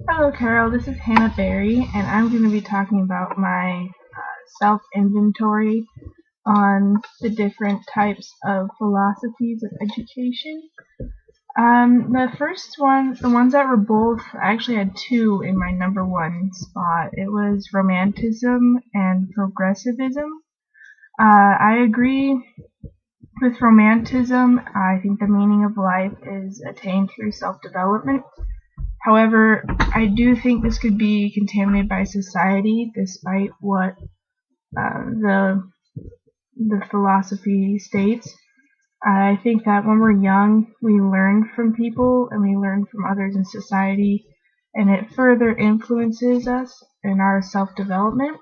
Hello, Carol. This is Hannah Berry, and I'm going to be talking about my self-inventory on the different types of philosophies of education. The first one, the ones that were both, I actually had two in my number one spot. It was romanticism and progressivism. I agree with romanticism. I think the meaning of life is attained through self-development. However, I do think this could be contaminated by society, despite what the philosophy states. I think that when we're young, we learn from people and we learn from others in society, and it further influences us in our self-development.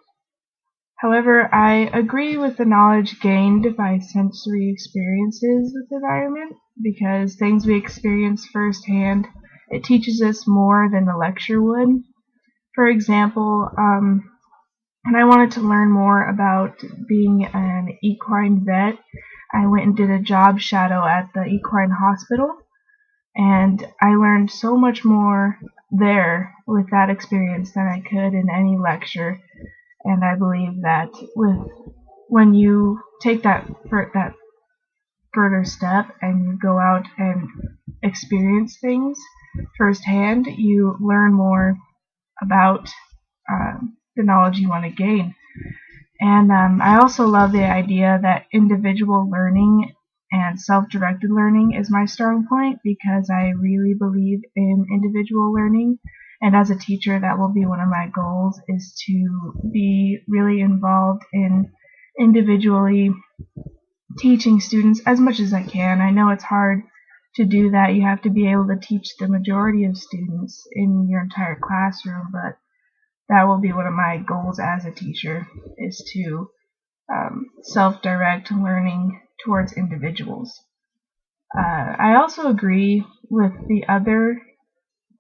However, I agree with the knowledge gained by sensory experiences with the environment, because things we experience firsthand, it teaches us more than the lecture would. For example, when I wanted to learn more about being an equine vet, I went and did a job shadow at the equine hospital, and I learned so much more there with that experience than I could in any lecture. And I believe that when you take that further step and you go out and experience things firsthand, you learn more about the knowledge you want to gain. And I also love the idea that individual learning and self-directed learning is my strong point, because I really believe in individual learning. And as a teacher, that will be one of my goals, is to be really involved in individually teaching students as much as I can. I know it's hard to do that. You have to be able to teach the majority of students in your entire classroom, but that will be one of my goals as a teacher, is to self-direct learning towards individuals. I also agree with the other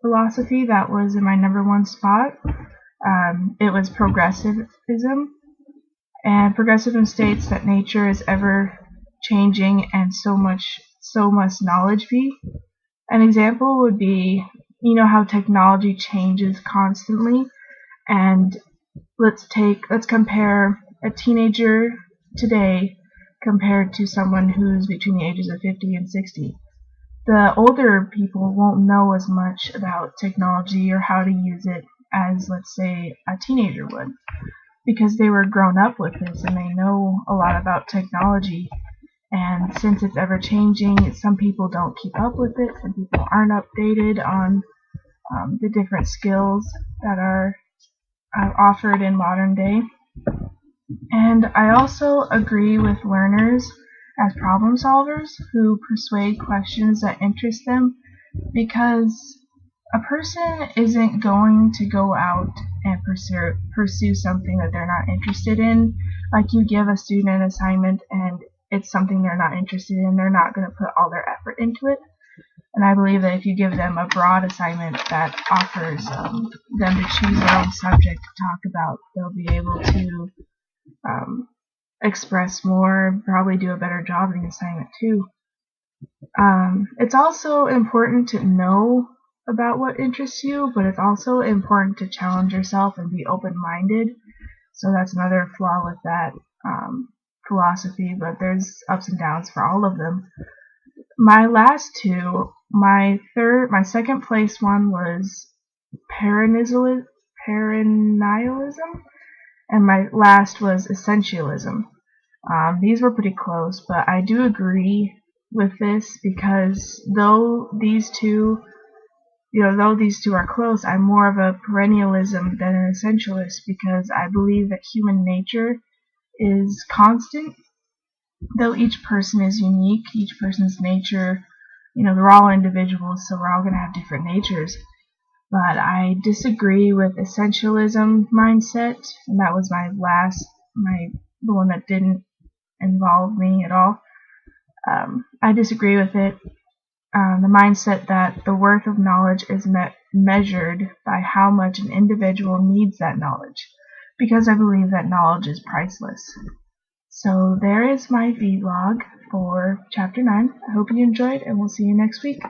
philosophy that was in my number one spot. It was progressivism, and progressivism states that nature is ever changing, and so must knowledge be. An example would be, how technology changes constantly, and let's compare a teenager today compared to someone who's between the ages of 50 and 60. The older people won't know as much about technology or how to use it as, let's say, a teenager would, because they were grown up with this and they know a lot about technology. And since it's ever changing, some people don't keep up with it, some people aren't updated on the different skills that are offered in modern day. And I also agree with learners as problem solvers who persuade questions that interest them, because a person isn't going to go out and pursue something that they're not interested in. Like, you give a student an assignment and it's something they're not interested in, they're not going to put all their effort into it. And I believe that if you give them a broad assignment that offers them to choose their own subject to talk about, they'll be able to express more, probably do a better job in the assignment too. It's also important to know about what interests you, but it's also important to challenge yourself and be open-minded. So that's another flaw with that philosophy, but there's ups and downs for all of them. My last two, my second place one was perennialism, and my last was essentialism. These were pretty close, but I do agree with this, because though these two are close, I'm more of a perennialism than an essentialist, because I believe that human nature is constant. Though each person is unique, each person's nature, they're all individuals, so we're all going to have different natures. But I disagree with essentialism mindset, and that was the one that didn't involve me at all. I disagree with it. The mindset that the worth of knowledge is measured by how much an individual needs that knowledge, because I believe that knowledge is priceless. So there is my vlog for Chapter 9. I hope you enjoyed, and we'll see you next week.